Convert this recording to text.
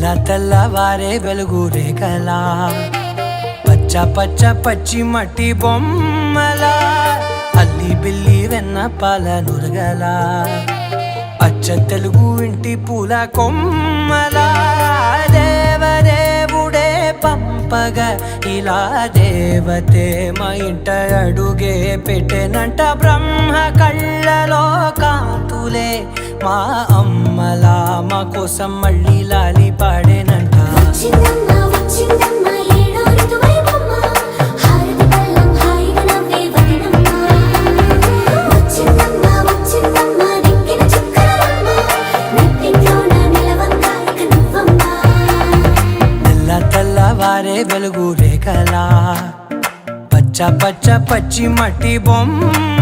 తెల్ల తెల్లవారే వెలుగు రేఖలా పచ్చ పచ్చ పచ్చి మట్టి బొమ్మలా అల్లి బిల్లి వెన్న పాల నురగలా అచ్చ తెలుగు ఇంటి పూల కొమ్మలా దేవదేవుడే పంపగా ఇలా దేవతే మా ఇంట అడుగే పెట్టెనంట బ్రహ్మ కళ్ళలో కాంతులే మా అమ్మలా మా కోసం మళ్ళీ లాలి పాడేనంట తెల్లవారే వెలుగు రేఖలా పచ్చ పచ్చ పచ్చి మట్టి బొమ్మ